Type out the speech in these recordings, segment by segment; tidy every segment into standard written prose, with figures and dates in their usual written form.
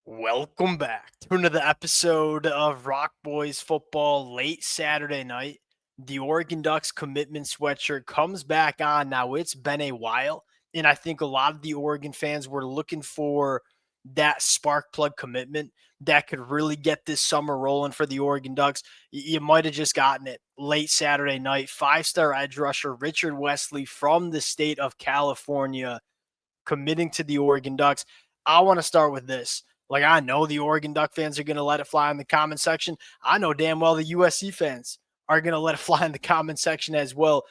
Welcome back to another episode of Rock Boys Football late Saturday night. The Oregon Ducks commitment sweatshirt comes back on now. It's been a while, and I think a lot of the Oregon fans were looking for that spark plug commitment that could really get this summer rolling for the Oregon Ducks. You might have just gotten it late Saturday night. Five-star edge rusher Richard Wesley from the state of California committing to the Oregon Ducks. I want to start with this. I know the Oregon Duck fans are going to let it fly in the comment section. I know damn well the USC fans are going to let it fly in the comment section as well.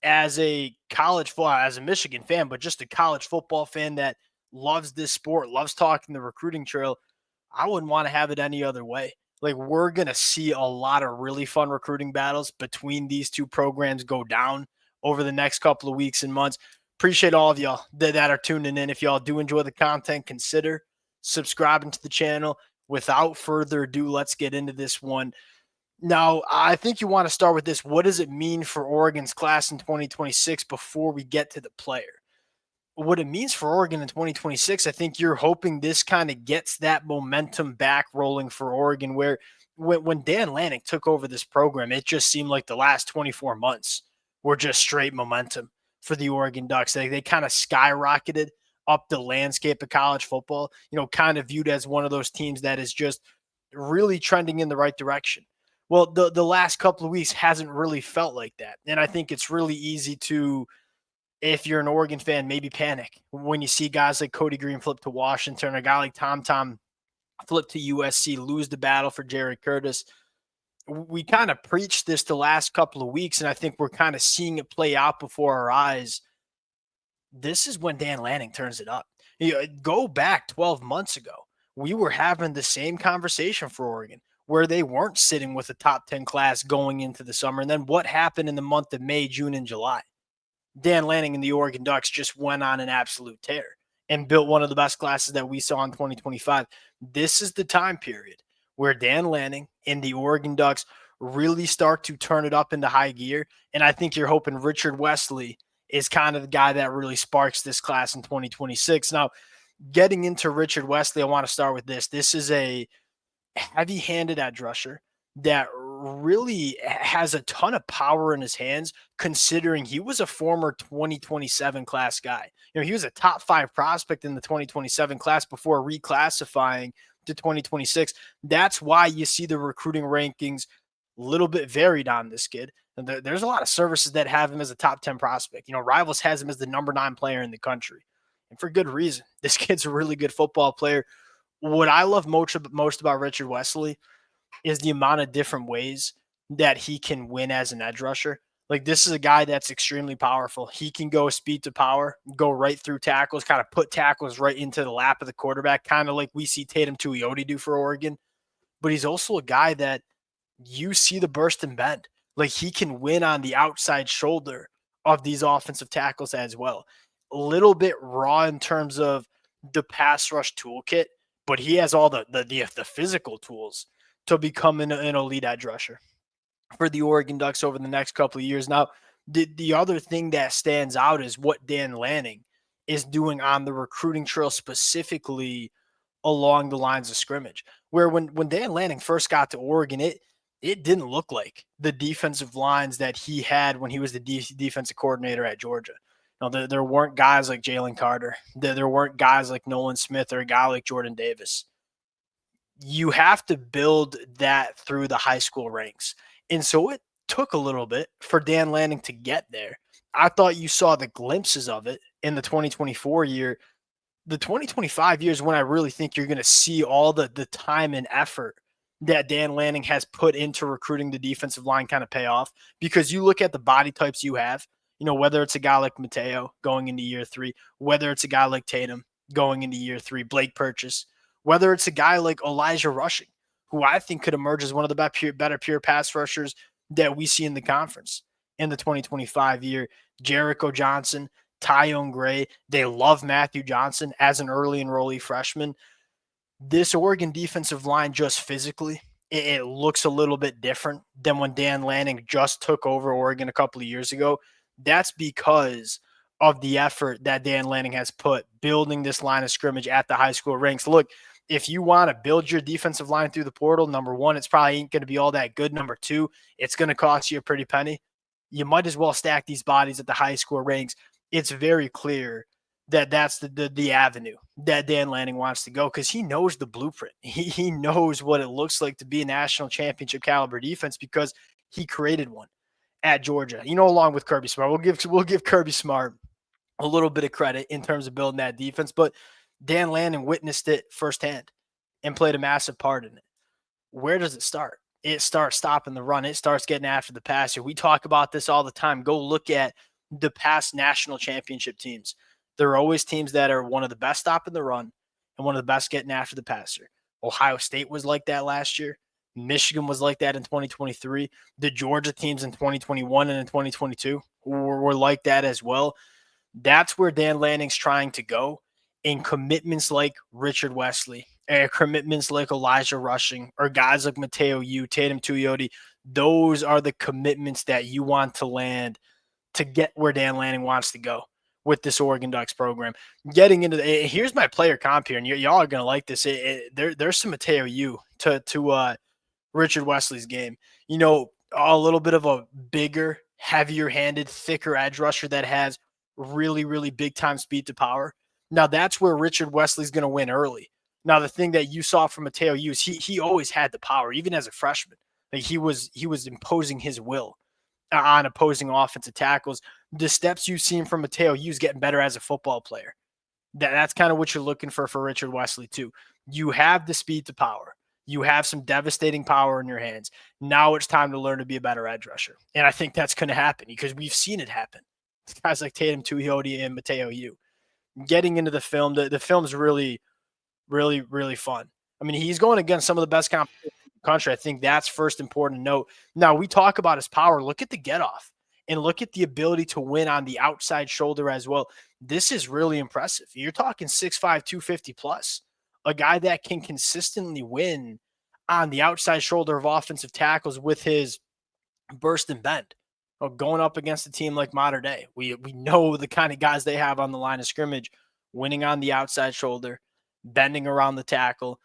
As a college football, as a Michigan fan, but just a college football fan that loves this sport, loves talking the recruiting trail, I wouldn't want to have it any other way. We're going to see a lot of really fun recruiting battles between these two programs go down over the next couple of weeks and months. Appreciate all of y'all that are tuning in. If y'all do enjoy the content, consider subscribing to the channel. Without further ado, let's get into this one. Now, I think you want to start with this. What does it mean for Oregon's class in 2026 before we get to the player? What it means for Oregon in 2026, I think you're hoping this kind of gets that momentum back rolling for Oregon, where when Dan Lanning took over this program, it just seemed like the last 24 months were just straight momentum for the Oregon Ducks. They kind of skyrocketed up the landscape of college football, kind of viewed as one of those teams that is just really trending in the right direction. Well, the last couple of weeks hasn't really felt like that. And I think it's really easy to, if you're an Oregon fan, maybe panic when you see guys like Cody Green flip to Washington, or a guy like Tom flip to USC, lose the battle for Jared Curtis. We kind of preached this the last couple of weeks, and I think we're kind of seeing it play out before our eyes. This is when Dan Lanning turns it up. Go back 12 months ago. We were having the same conversation for Oregon, where they weren't sitting with a top 10 class going into the summer. And then what happened in the month of May, June, and July? Dan Lanning and the Oregon Ducks just went on an absolute tear and built one of the best classes that we saw in 2025. This is the time period where Dan Lanning and the Oregon Ducks really start to turn it up into high gear. And I think you're hoping Richard Wesley is kind of the guy that really sparks this class in 2026. Now, getting into Richard Wesley, I want to start with this. This is a heavy-handed edge rusher that really has a ton of power in his hands, considering he was a former 2027 class guy. He was a top 5 prospect in the 2027 class before reclassifying to 2026. That's why you see the recruiting rankings a little bit varied on this kid. And there's a lot of services that have him as a top 10 prospect. Rivals has him as the number 9 player in the country, and for good reason. This kid's a really good football player. What I love most about Richard Wesley is the amount of different ways that he can win as an edge rusher. This is a guy that's extremely powerful. He can go speed to power, go right through tackles, kind of put tackles right into the lap of the quarterback, kind of like we see Tatum Tuioti do for Oregon. But he's also a guy that you see the burst and bend. He can win on the outside shoulder of these offensive tackles as well. A little bit raw in terms of the pass rush toolkit, but he has all the physical tools to become an elite edge rusher for the Oregon Ducks over the next couple of years. Now, the other thing that stands out is what Dan Lanning is doing on the recruiting trail, specifically along the lines of scrimmage, where when Dan Lanning first got to Oregon, it didn't look like the defensive lines that he had when he was the defensive coordinator at Georgia. There weren't guys like Jalen Carter. There weren't guys like Nolan Smith or a guy like Jordan Davis. You have to build that through the high school ranks. And so it took a little bit for Dan Lanning to get there. I thought you saw the glimpses of it in the 2024 year. The 2025 year is when I really think you're going to see all the time and effort that Dan Lanning has put into recruiting the defensive line kind of pay off, because you look at the body types you have, whether it's a guy like Mateo going into year 3, whether it's a guy like Tatum going into year 3, Blake Purchase, whether it's a guy like Elijah Rushing, who I think could emerge as one of the better pure pass rushers that we see in the conference in the 2025 year, Jericho Johnson, Tyone Gray. They love Matthew Johnson as an early enrollee freshman. This Oregon defensive line, just physically, it looks a little bit different than when Dan Lanning just took over Oregon a couple of years ago. That's because of the effort that Dan Lanning has put building this line of scrimmage at the high school ranks. Look, If you want to build your defensive line through the portal, number one, it's probably ain't going to be all that good. Number two, it's going to cost you a pretty penny. You might as well stack these bodies at the high score ranks. It's very clear that that's the avenue that Dan Lanning wants to go because he knows the blueprint. He knows what it looks like to be a national championship caliber defense because he created one at Georgia. Along with Kirby Smart, we'll give Kirby Smart a little bit of credit in terms of building that defense, but Dan Lanning witnessed it firsthand and played a massive part in it. Where does it start? It starts stopping the run. It starts getting after the passer. We talk about this all the time. Go look at the past national championship teams. There are always teams that are one of the best stopping the run and one of the best getting after the passer. Ohio State was like that last year. Michigan was like that in 2023. The Georgia teams in 2021 and in 2022 were like that as well. That's where Dan Lanning's trying to go. In commitments like Richard Wesley, commitments like Elijah Rushing, or guys like Mateo Yu, Tatum Tuioti, those are the commitments that you want to land to get where Dan Lanning wants to go with this Oregon Ducks program. Getting into here's my player comp here, and y'all are gonna like this. There's some Mateo Yu to Richard Wesley's game. A little bit of a bigger, heavier-handed, thicker edge rusher that has really, really big-time speed to power. Now, that's where Richard Wesley's going to win early. Now, the thing that you saw from Mateo Yu is he always had the power, even as a freshman. Like he was imposing his will on opposing offensive tackles. The steps you've seen from Mateo Yu is getting better as a football player. That's kind of what you're looking for Richard Wesley, too. You have the speed to power. You have some devastating power in your hands. Now it's time to learn to be a better edge rusher. And I think that's going to happen because we've seen it happen. Guys like Tatum Tuioti and Mateo Yu. Getting into the film, the film's really, really, really fun. I mean, he's going against some of the best competition in the country. I think that's first important to note. Now, we talk about his power. Look at the get-off and look at the ability to win on the outside shoulder as well. This is really impressive. You're talking 6'5", 250 plus. A guy that can consistently win on the outside shoulder of offensive tackles with his burst and bend. Going up against a team like Mater Dei, we know the kind of guys they have on the line of scrimmage, winning on the outside shoulder, bending around the tackle,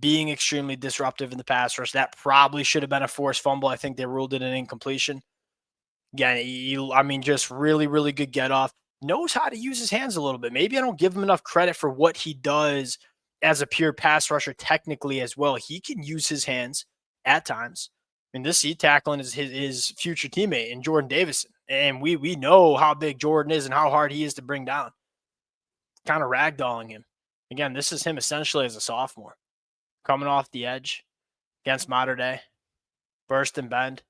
being extremely disruptive in the pass rush. That probably should have been a forced fumble. I think they ruled it an incompletion. Again, just really, really good get off. Knows how to use his hands a little bit. Maybe I don't give him enough credit for what he does as a pure pass rusher technically as well. He can use his hands at times. And this he tackling is his future teammate in Jordan Davison. And we know how big Jordan is and how hard he is to bring down. Kind of ragdolling him. Again, this is him essentially as a sophomore. Coming off the edge against Mater Dei. Burst and bend.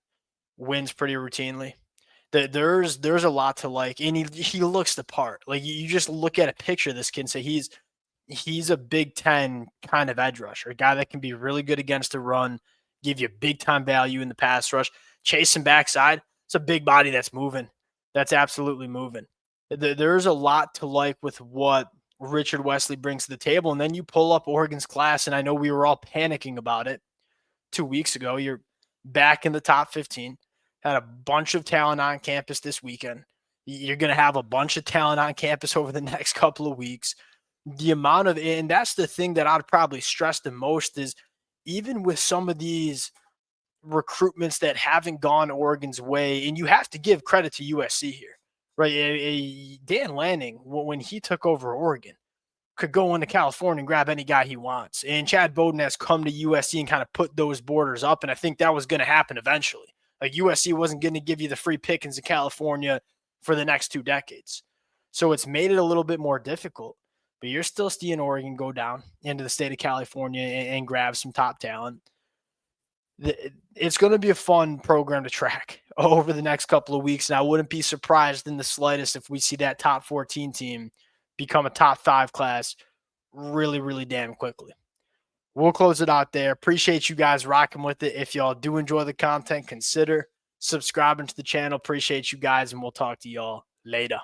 Wins pretty routinely. There's a lot to like. And he looks the part. Like you just look at a picture of this kid and say he's a Big Ten kind of edge rusher. A guy that can be really good against the run. Give you big time value in the pass rush, chasing backside. It's a big body that's moving. That's absolutely moving. There's a lot to like with what Richard Wesley brings to the table. And then you pull up Oregon's class, and I know we were all panicking about it 2 weeks ago. You're back in the top 15, had a bunch of talent on campus this weekend. You're going to have a bunch of talent on campus over the next couple of weeks. The amount of, and that's the thing that I'd probably stress the most is, even with some of these recruitments that haven't gone Oregon's way, and you have to give credit to USC here, right? Dan Lanning, when he took over Oregon, could go into California and grab any guy he wants. And Chad Bowden has come to USC and kind of put those borders up, and I think that was going to happen eventually. Like USC wasn't going to give you the free pickings in California for the next 2 decades. So it's made it a little bit more difficult. But you're still seeing Oregon go down into the state of California and grab some top talent. It's going to be a fun program to track over the next couple of weeks. And I wouldn't be surprised in the slightest if we see that top 14 team become a top 5 class really, really damn quickly. We'll close it out there. Appreciate you guys rocking with it. If y'all do enjoy the content, consider subscribing to the channel. Appreciate you guys, and we'll talk to y'all later.